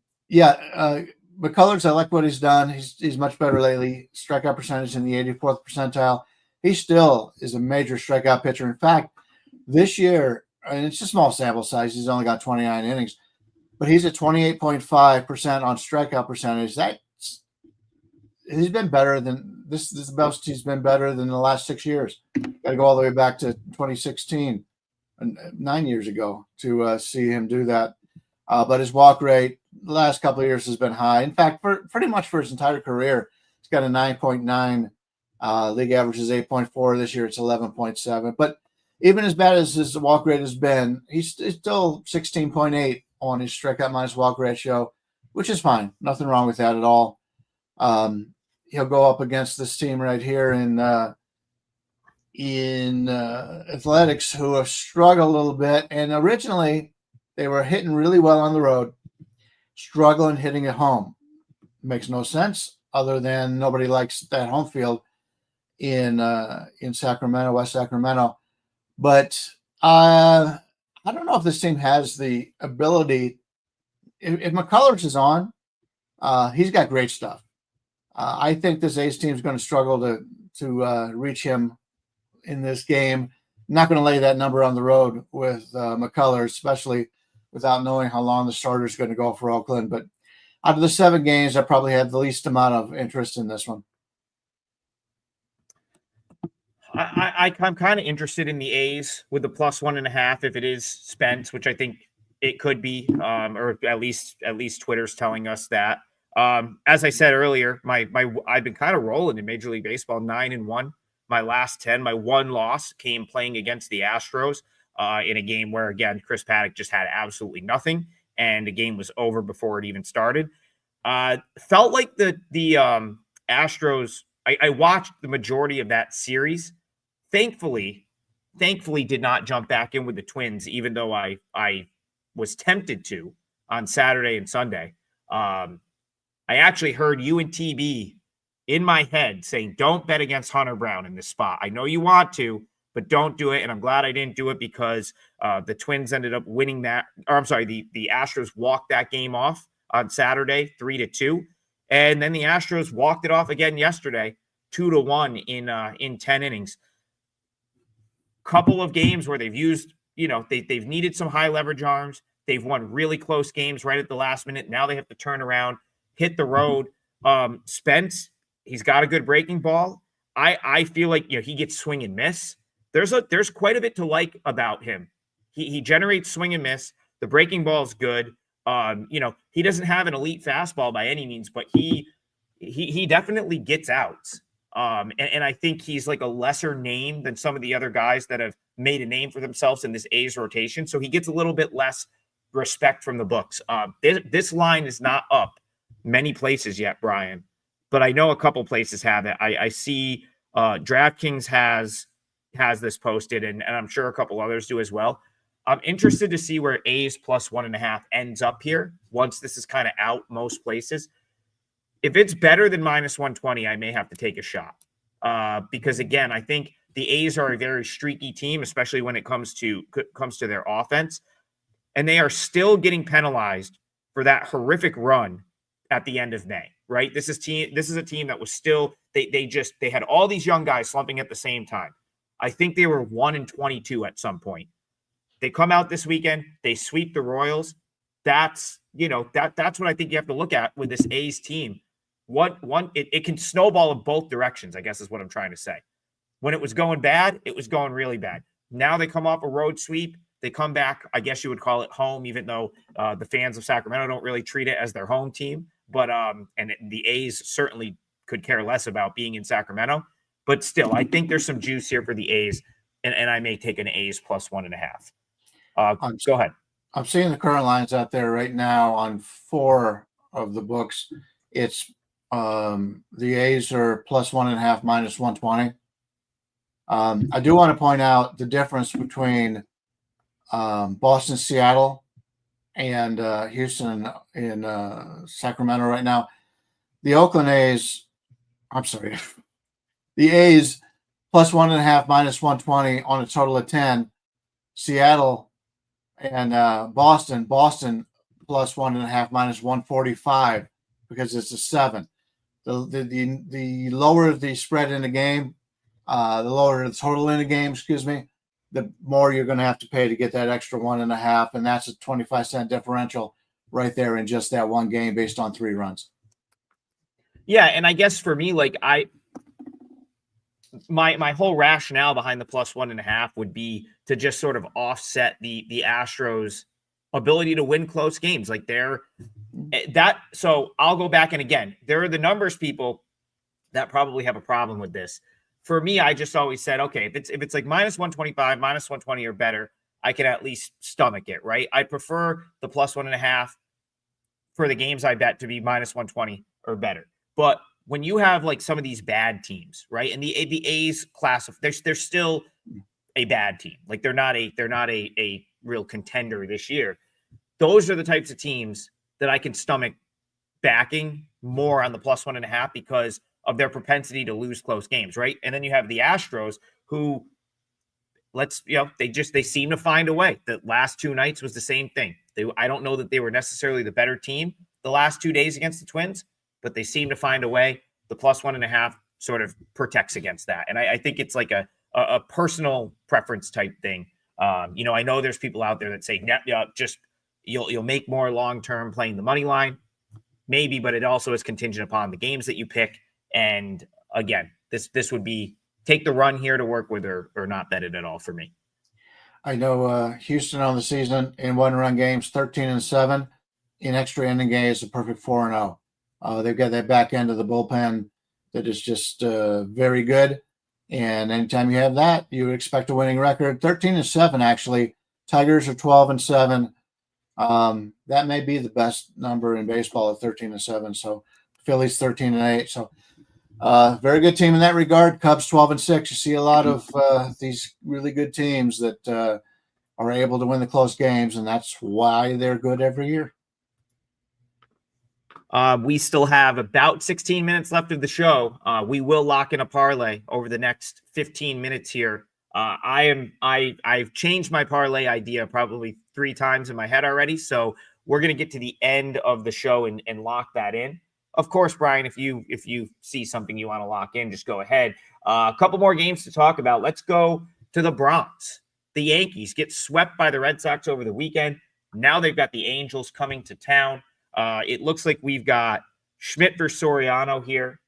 I like what he's done. He's much better lately. Strikeout percentage in the 84th percentile. He still is a major strikeout pitcher. In fact, this year, and it's a small sample size, he's only got 29 innings, but he's at 28.5% on strikeout percentage. He's been better than this. This is the best he's been better than the last 6 years. Got to go all the way back to 2016, 9 years ago, to see him do that. But his walk rate the last couple of years has been high. In fact, pretty much for his entire career, he's got a 9.9. League average is 8.4. This year it's 11.7. But even as bad as his walk rate has been, he's still 16.8 on his strikeout minus walk ratio, which is fine. Nothing wrong with that at all. He'll go up against this team right here in Athletics, who have struggled a little bit. And originally, they were hitting really well on the road, struggling hitting at home. Makes no sense other than nobody likes that home field in Sacramento, West Sacramento. But I don't know if this team has the ability. If McCullers is on, he's got great stuff. I think this A's team is going to struggle to reach him in this game. Not going to lay that number on the road with McCullers, especially without knowing how long the starter is going to go for Oakland. But out of the 7 games, I probably have the least amount of interest in this one. I'm kind of interested in the A's with the +1.5 if it is Spence, which I think it could be, or at least Twitter's telling us that. As I said earlier, I've been kind of rolling in Major League Baseball, 9-1. My last 10, my one loss came playing against the Astros in a game where, again, Chris Paddock just had absolutely nothing, and the game was over before it even started. Felt like the Astros. I watched the majority of that series. Thankfully, did not jump back in with the Twins, even though I was tempted to on Saturday and Sunday. I actually heard you and TB in my head saying, don't bet against Hunter Brown in this spot. I know you want to, but don't do it. And I'm glad I didn't do it because the Twins ended up winning that. Or I'm sorry, the Astros walked that game off on Saturday, 3-2. And then the Astros walked it off again yesterday, 2-1 in 10 innings. Couple of games where they've used, they've needed some high leverage arms. They've won really close games right at the last minute. Now they have to turn around, hit the road. Spence, he's got a good breaking ball. I feel like he gets swing and miss. There's quite a bit to like about him. He generates swing and miss. The breaking ball is good. He doesn't have an elite fastball by any means, but he definitely gets outs. And I think he's like a lesser name than some of the other guys that have made a name for themselves in this A's rotation. So he gets a little bit less respect from the books. This line is not up many places yet, Brian, but I know a couple places have it. I see DraftKings has this posted, and I'm sure a couple others do as well. I'm interested to see where A's plus 1.5 ends up here once this is kind of out most places. If it's better than minus 120, I may have to take a shot. Because again, I think the A's are a very streaky team, especially when it comes to their offense. And they are still getting penalized for that horrific run at the end of May, right? This is a team that was still, they had all these young guys slumping at the same time. I think they were 1-22 at some point. They come out this weekend, they sweep the Royals. That's what I think you have to look at with this A's team. It can snowball in both directions, I guess is what I'm trying to say. When it was going bad, it was going really bad. Now they come off a road sweep. They come back, I guess you would call it home, even though the fans of Sacramento don't really treat it as their home team. But the A's certainly could care less about being in Sacramento. But still, I think there's some juice here for the A's, and I may take an A's plus 1.5. Go ahead. I'm seeing the current lines out there right now on 4 of the books. It's the A's are plus 1.5 minus 120. I do want to point out the difference between Boston, Seattle, and Houston in Sacramento right now. The A's plus 1.5 minus 120 on a total of 10. Seattle and Boston plus 1.5 minus 145 because it's a 7. The lower the spread in the game, the lower the total in the game, the more you're going to have to pay to get that extra 1.5, and that's a 25-cent differential right there in just that one game based on 3 runs. Yeah, and I guess for me, like my whole rationale behind the plus 1.5 would be to just sort of offset the Astros' ability to win close games. Like so I'll go back, and again, there are the numbers people that probably have a problem with this. For me, I just always said, okay, if it's like minus 125, minus 120 or better, I can at least stomach it, right? I prefer the plus 1.5 for the games I bet to be minus 120 or better. But when you have like some of these bad teams, right? And the A's class of they're still a bad team. Like they're not a real contender this year. Those are the types of teams that I can stomach backing more on the plus 1.5 because of their propensity to lose close games, right? And then you have the Astros who they seem to find a way. The last 2 nights was the same thing. I don't know that they were necessarily the better team the last 2 days against the Twins, but they seem to find a way. The plus 1.5 sort of protects against that. And I think it's like a personal preference type thing. I know there's people out there that say, just you'll make more long-term playing the money line. Maybe, but it also is contingent upon the games that you pick. And again, this would be take the run here to work with or not bet it at all for me. I know Houston on the season in 1-run games, 13-7. In extra inning games, a perfect 4-0. They've got that back end of the bullpen that is just very good. And anytime you have that, you would expect a winning record. 13-7, actually. Tigers are 12-7. That may be the best number in baseball at 13-7. So Phillies 13-8. So very good team in that regard. Cubs 12-6. You see a lot of these really good teams that are able to win the close games, and that's why they're good every year. We still have about 16 minutes left of the show. We will lock in a parlay over the next 15 minutes here. I've changed my parlay idea probably 3 times in my head already. So we're going to get to the end of the show and lock that in. Of course, Brian, if you see something you want to lock in, just go ahead. A couple more games to talk about. Let's go to the Bronx. The Yankees get swept by the Red Sox over the weekend. Now they've got the Angels coming to town. It looks like we've got Schmidt versus Soriano here.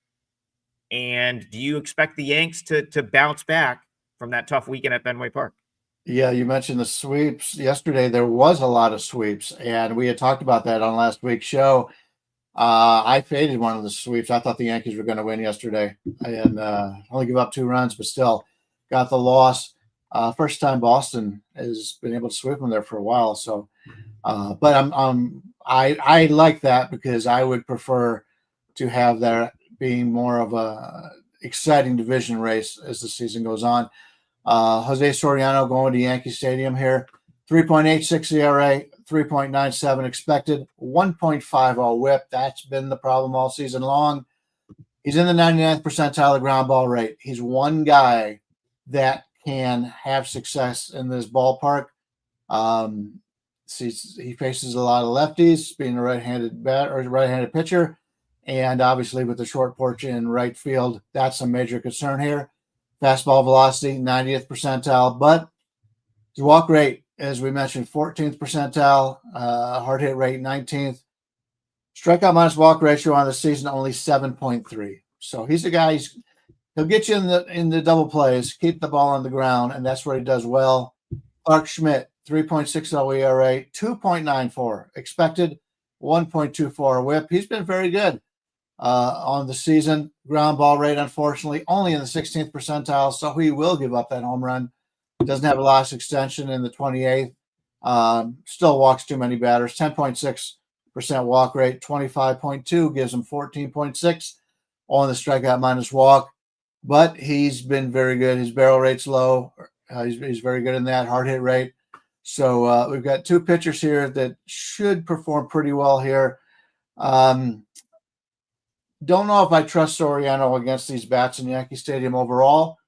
And do you expect the Yanks to bounce back from that tough weekend at Fenway Park? Yeah, you mentioned the sweeps. Yesterday, there was a lot of sweeps, and we had talked about that on last week's show. I faded one of the sweeps. I thought the Yankees were going to win yesterday and only give up 2 runs, but still got the loss. First time Boston has been able to sweep them there for a while. So, but I like that because I would prefer to have that being more of a exciting division race as the season goes on. Jose Soriano going to Yankee Stadium here, 3.86 ERA, 3.97 expected, 1.50 WHIP. That's been the problem all season long. He's in the 99th percentile of ground ball rate. He's one guy that can have success in this ballpark. He faces a lot of lefties, being a right-handed right-handed pitcher, and obviously with the short porch in right field, that's a major concern here. Fastball velocity, 90th percentile, but his walk rate, as we mentioned, 14th percentile, hard hit rate, 19th. Strikeout minus walk ratio on the season, only 7.3. So he's a guy, he'll get you in the double plays, keep the ball on the ground, and that's what he does well. Clark Schmidt, 3.60 ERA, 2.94 expected, 1.24 WHIP. He's been very good on the season. Ground ball rate, unfortunately, only in the 16th percentile, so he will give up that home run. Doesn't have a loss extension in the 28th. Still walks too many batters. 10.6% walk rate, 25.2 gives him 14.6 on the strikeout minus walk. But he's been very good. His barrel rate's low. He's very good in that hard hit rate. So we've got two pitchers here that should perform pretty well here. Don't know if I trust Soriano against these bats in Yankee Stadium overall,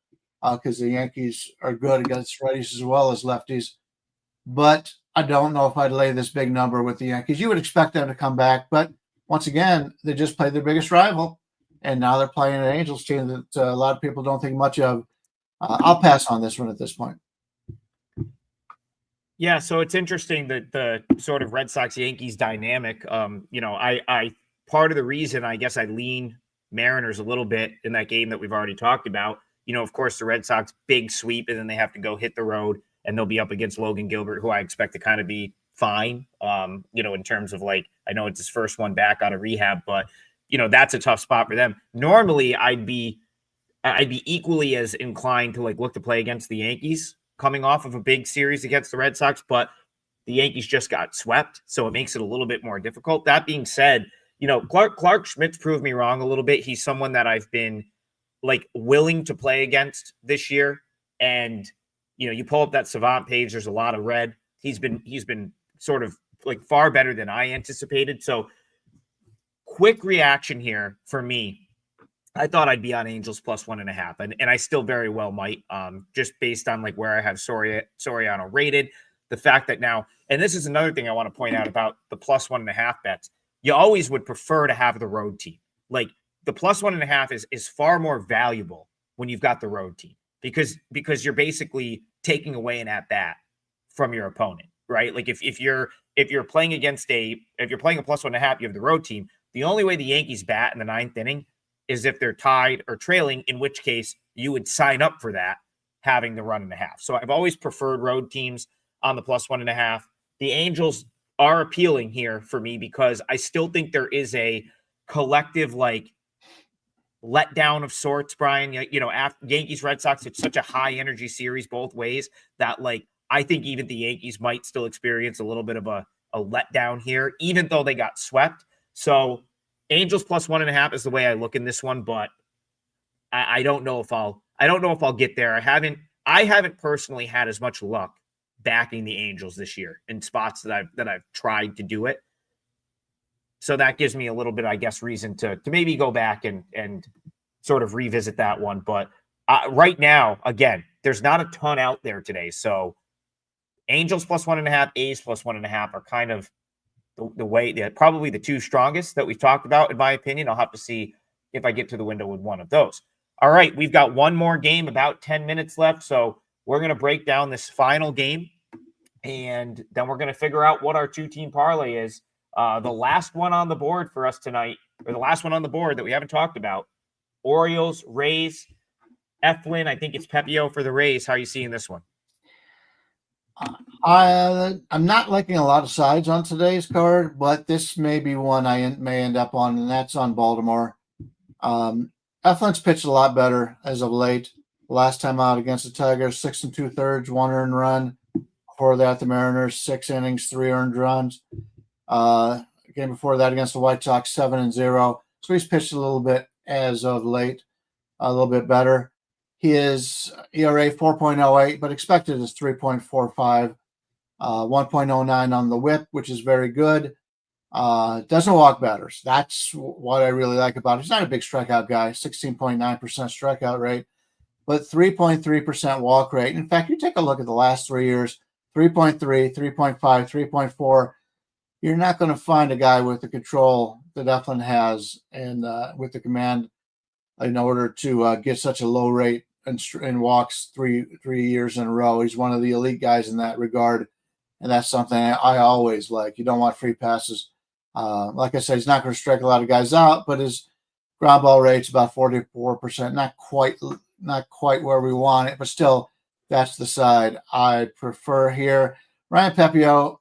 because the Yankees are good against righties as well as lefties. But I don't know if I'd lay this big number with the Yankees. You would expect them to come back, but once again, they just played their biggest rival, and now they're playing an Angels team that a lot of people don't think much of. I'll pass on this one at this point. Yeah, so it's interesting that the sort of Red Sox-Yankees dynamic, I part of the reason I guess I lean Mariners a little bit in that game that we've already talked about, of course, the Red Sox big sweep, and then they have to go hit the road, and they'll be up against Logan Gilbert, who I expect to kind of be fine, in terms of I know it's his first one back out of rehab, but, that's a tough spot for them. Normally, I'd be equally as inclined to look to play against the Yankees coming off of a big series against the Red Sox, but the Yankees just got swept, so it makes it a little bit more difficult. That being said, Clark Schmidt's proved me wrong a little bit. He's someone that I've been willing to play against this year. And, you pull up that Savant page, there's a lot of red. He's been sort of far better than I anticipated. So quick reaction here for me. I thought I'd be on Angels plus 1.5, and I still very well might, just based on where I have Soriano rated. The fact that now, and this is another thing I want to point out about the plus 1.5 bets. You always would prefer to have the road team. The plus 1.5 is far more valuable when you've got the road team because you're basically taking away an at bat from your opponent, right? If you're playing a plus 1.5, you have the road team. The only way the Yankees bat in the ninth inning is if they're tied or trailing, in which case you would sign up for that, having the 1.5. So I've always preferred road teams on the plus 1.5. The Angels are appealing here for me because I still think there is a collective letdown of sorts, Brian. After Yankees Red Sox, it's such a high energy series both ways that I think even the Yankees might still experience a little bit of a letdown here, even though they got swept. So Angels plus 1.5 is the way I look in this one, but I don't know if I'll get there. I haven't personally had as much luck backing the Angels this year in spots that I've tried to do it. So that gives me a little bit, I guess, reason to maybe go back and sort of revisit that one. But right now, again, there's not a ton out there today. So Angels plus 1.5, A's plus 1.5 are kind of the way, probably the two strongest that we've talked about, in my opinion. I'll have to see if I get to the window with one of those. All right, we've got one more game, about 10 minutes left. So we're going to break down this final game, and then we're going to figure out what our two-team parlay is. The last one on the board for us tonight, or the last one on the board that we haven't talked about, Orioles, Rays. Eflin, I think it's Pepio for the Rays. How are you seeing this one? I'm not liking a lot of sides on today's card, but this may be one I may end up on, and that's on Baltimore. Eflin's pitched a lot better as of late. Last time out against the Tigers, 6 2/3, 1 earned run. Before that, the Mariners, 6 innings, 3 earned runs. Game before that against the White Sox, 7-0. So he's pitched a little bit as of late, a little bit better. His ERA 4.08, but expected is 3.45, 1.09 on the WHIP, which is very good. Doesn't walk batters. That's what I really like about it. He's not a big strikeout guy, 16.9% strikeout rate, but 3.3% walk rate. In fact, you take a look at the last 3 years, 3.3, 3.5, 3.4. You're not going to find a guy with the control that Eflin has and with the command in order to get such a low rate and walks three years in a row. He's one of the elite guys in that regard, and that's something I always like. You don't want free passes. Like I said, he's not going to strike a lot of guys out, but his ground ball rate's about 44%. Not quite where we want it, but still, that's the side I prefer here. Ryan Pepio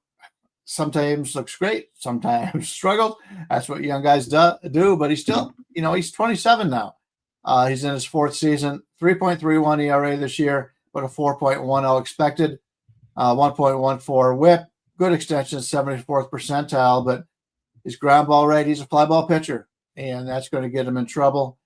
sometimes looks great, sometimes struggles. That's what young guys do, but he's still, he's 27 now. He's in his 4th season, 3.31 ERA this year, but a 4.10 expected, 1.14 WHIP, good extension, 74th percentile, but his ground ball rate, he's a fly ball pitcher, and that's going to get him in trouble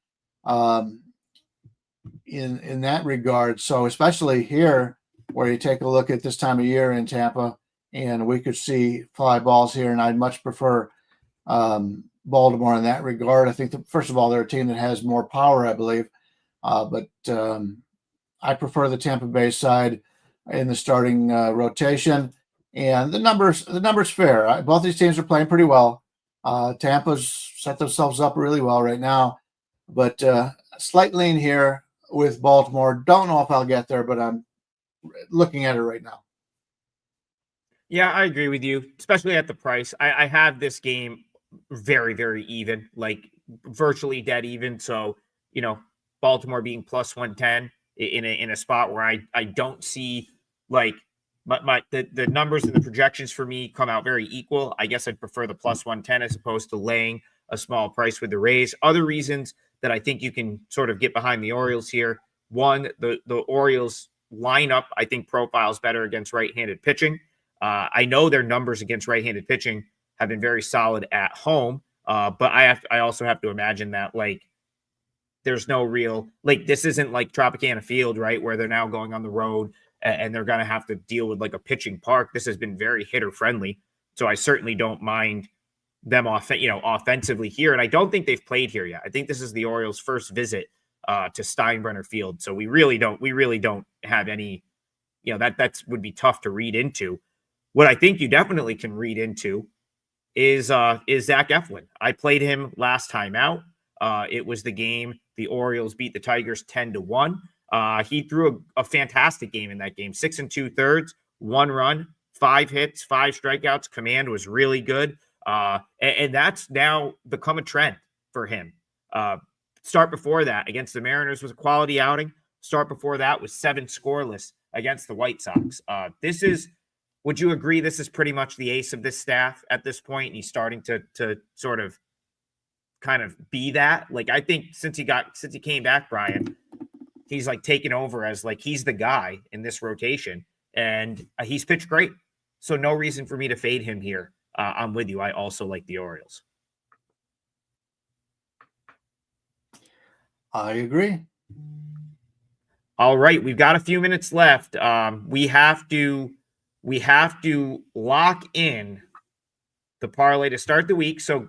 in that regard. So especially here, where you take a look at this time of year in Tampa, and we could see fly balls here, and I'd much prefer Baltimore in that regard. I think first of all, they're a team that has more power, I believe, but I prefer the Tampa Bay side in the starting rotation, and the numbers fair. Both these teams are playing pretty well. Tampa's set themselves up really well right now, but slight lean here with Baltimore. Don't know if I'll get there, but I'm looking at it right now. Yeah, I agree with you, especially at the price. I have this game very, very even, like virtually dead even. So, Baltimore being plus 110 in a spot where I don't see like the numbers and the projections for me come out very equal. I guess I'd prefer the plus 110 as opposed to laying a small price with the Rays. Other reasons that I think you can sort of get behind the Orioles here. One, the Orioles lineup, I think, profiles better against right-handed pitching. I know their numbers against right-handed pitching have been very solid at home, but I also have to imagine that there's no real this isn't like Tropicana Field, right, where they're now going on the road and they're going to have to deal with a pitching park. This has been very hitter friendly, so I certainly don't mind them offensively here, and I don't think they've played here yet. I think this is the Orioles' first visit to Steinbrenner Field, so we really don't have any. That would be tough to read into. What I think you definitely can read into is Zach Eflin. I played him last time out. It was the game the Orioles beat the Tigers 10-1. He threw a fantastic game in that game. 6 2/3, 1 run, 5 hits, 5 strikeouts. Command was really good. And that's now become a trend for him. Start before that against the Mariners was a quality outing. Start before that was 7 scoreless against the White Sox. Would you agree this is pretty much the ace of this staff at this point? And he's starting to sort of kind of be that? I think since he came back, Bryan, he's taken over as he's the guy in this rotation, and he's pitched great. So no reason for me to fade him here. I'm with you. I also like the Orioles. I agree. All right, we've got a few minutes left. We have to lock in the parlay to start the week. So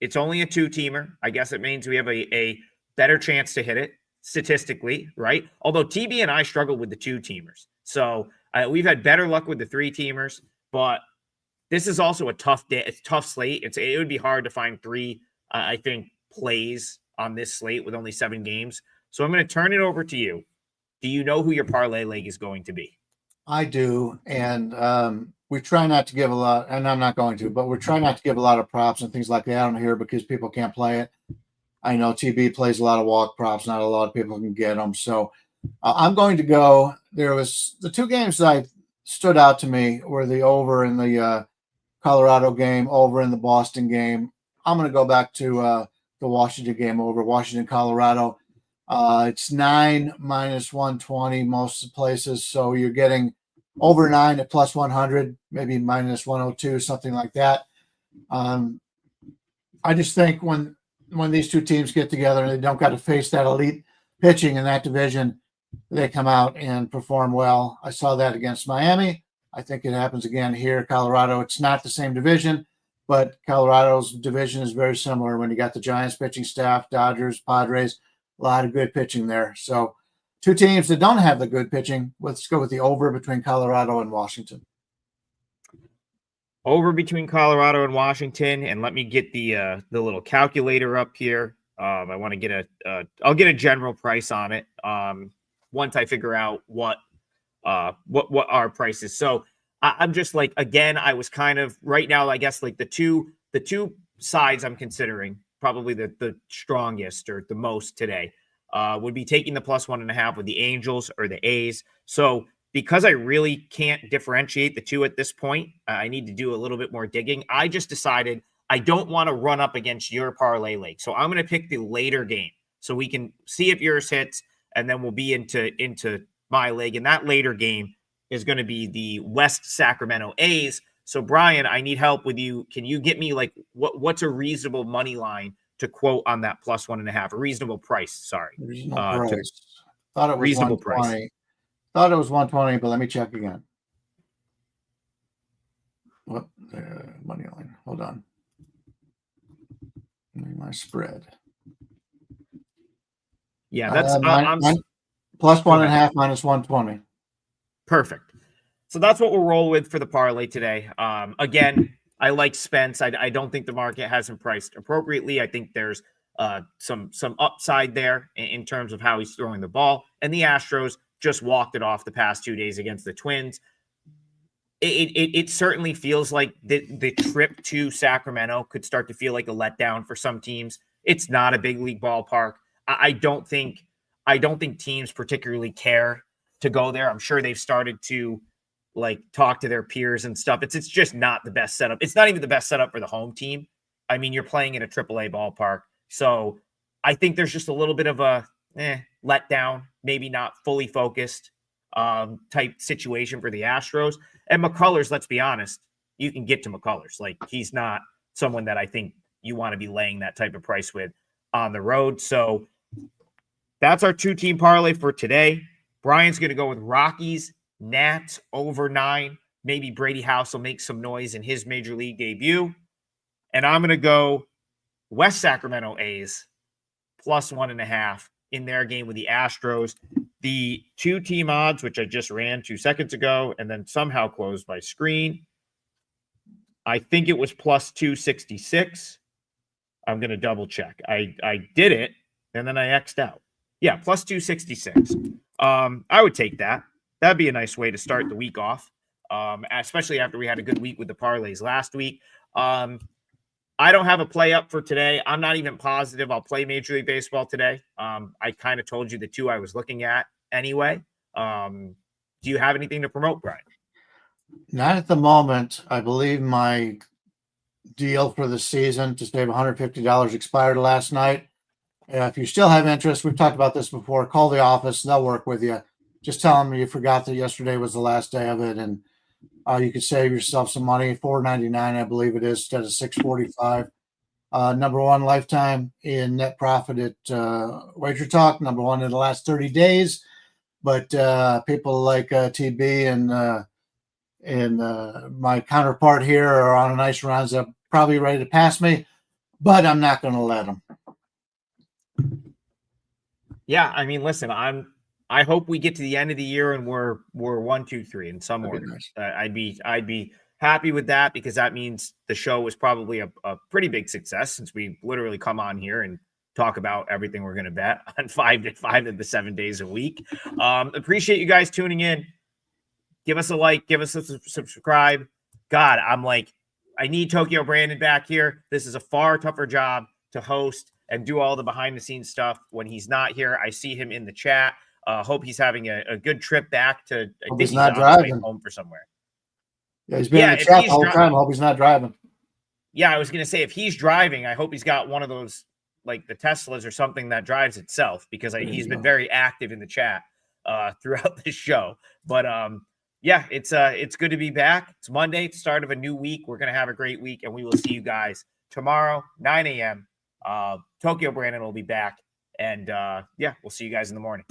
it's only a 2-teamer. I guess it means we have a better chance to hit it statistically, right? Although TB and I struggled with the 2-teamers. So we've had better luck with the 3-teamers, but this is also a tough day. It's a tough slate. It would be hard to find 3, I think, plays on this slate with only 7 games. So I'm going to turn it over to you. Do you know who your parlay leg is going to be? I do, and we try not to give a lot, and I'm not going to, but we're trying not to give a lot of props and things like that on here because people can't play it. I know TB plays a lot of walk props. Not a lot of people can get them. So I'm going to go. There was the 2 games that stood out to me were the over in the Colorado game, over in the Boston game. I'm going to go back to the Washington game over, Washington, Colorado. It's 9 minus 120 most places. So you're getting over 9 at plus 100, maybe minus 102, something like that. I just think when these two teams get together and they don't got to face that elite pitching in that division, they come out and perform well. I saw that against Miami. I think it happens again here. Colorado, it's not the same division, but Colorado's division is very similar when you got the Giants pitching staff, Dodgers, Padres, a lot of good pitching there. So two teams that don't have the good pitching. Let's go with the over between Colorado and Washington. Over between Colorado and Washington, and let me get the little calculator up here. I want to get I'll get a general price on it once I figure out what our price is. So I'm just like, again, I was kind of right now, I guess, like the two sides I'm considering probably the strongest or the most today would be taking the plus 1.5 with the Angels or the A's. So because I really can't differentiate the two at this point, I need to do a little bit more digging. I just decided I don't want to run up against your parlay leg. So I'm going to pick the later game so we can see if yours hits, and then we'll be into my leg. And that later game is going to be the West Sacramento A's. So Bryan, I need help with you. Can you get me like what's a reasonable money line to quote on that plus 1.5? A reasonable price. Sorry. Reasonable price. Thought it was reasonable 120. price. Thought it was 120, but let me check again. What money line? Hold on. My spread. Yeah, that's plus 1.5 minus 120. Perfect. So that's what we'll roll with for the parlay today. Again, I like Spence. I don't think the market has him priced appropriately. I think there's some upside there in terms of how he's throwing the ball. And the Astros just walked it off the past 2 days against the Twins. It certainly feels like the trip to Sacramento could start to feel like a letdown for some teams. It's not a big league ballpark. I don't think teams particularly care to go there. I'm sure they've started to like talk to their peers and stuff. It's just not the best setup. It's not even the best setup for the home team. I mean, you're playing in a AAA ballpark. So I think there's just a little bit of a letdown, maybe not fully focused type situation for the Astros. And McCullers, let's be honest, you can get to McCullers. Like, he's not someone that I think you want to be laying that type of price with on the road. So that's our two-team parlay for today. Bryan's going to go with Rockies, Nats over 9. Maybe Brady House will make some noise in his major league debut. And I'm going to go West Sacramento A's plus 1.5 in their game with the Astros. The two-team odds, which I just ran 2 seconds ago and then somehow closed my screen, I think it was plus 266. I'm going to double check. I did it, and then I X'd out. Yeah, plus 266. I would take that. That'd be a nice way to start the week off, especially after we had a good week with the parlays last week. I don't have a play up for today. I'm not even positive I'll play Major League Baseball today. I kind of told you the two I was looking at anyway. Do you have anything to promote, Bryan? Not at the moment. I believe my deal for the season to save $150 expired last night. If you still have interest, we've talked about this before, call the office. They'll work with you. Just tell them you forgot that yesterday was the last day of it, and you could save yourself some money, $4.99, I believe it is, instead of $6.45. Number one lifetime in net profit at WagerTalk, number one in the last 30 days. But people like TB and my counterpart here are on a nice runs. They're probably ready to pass me, but I'm not going to let them. Yeah, I mean, listen, I hope we get to the end of the year and we're 1, 2, 3 in some order. Nice. I'd be happy with that, because that means the show was probably a pretty big success, since we literally come on here and talk about everything we're going to bet on 5 of the 7 days a week. Appreciate you guys tuning in. Give us a like, give us a subscribe. God, I need Tokyo Brandon back here. This is a far tougher job to host and do all the behind the scenes stuff when he's not here. I see him in the chat. Hope he's having a good trip back to. I think he's not on driving his way home for somewhere. Yeah, he's been in the chat the whole time. I hope he's not driving. Yeah, I was going to say, if he's driving, I hope he's got one of those like the Teslas are something that drives itself, because he's been very active in the chat throughout this show. But yeah, it's good to be back. It's Monday, it's the start of a new week. We're gonna have a great week, and we will see you guys tomorrow, 9 a.m. Tokyo Brandon will be back, and yeah, we'll see you guys in the morning.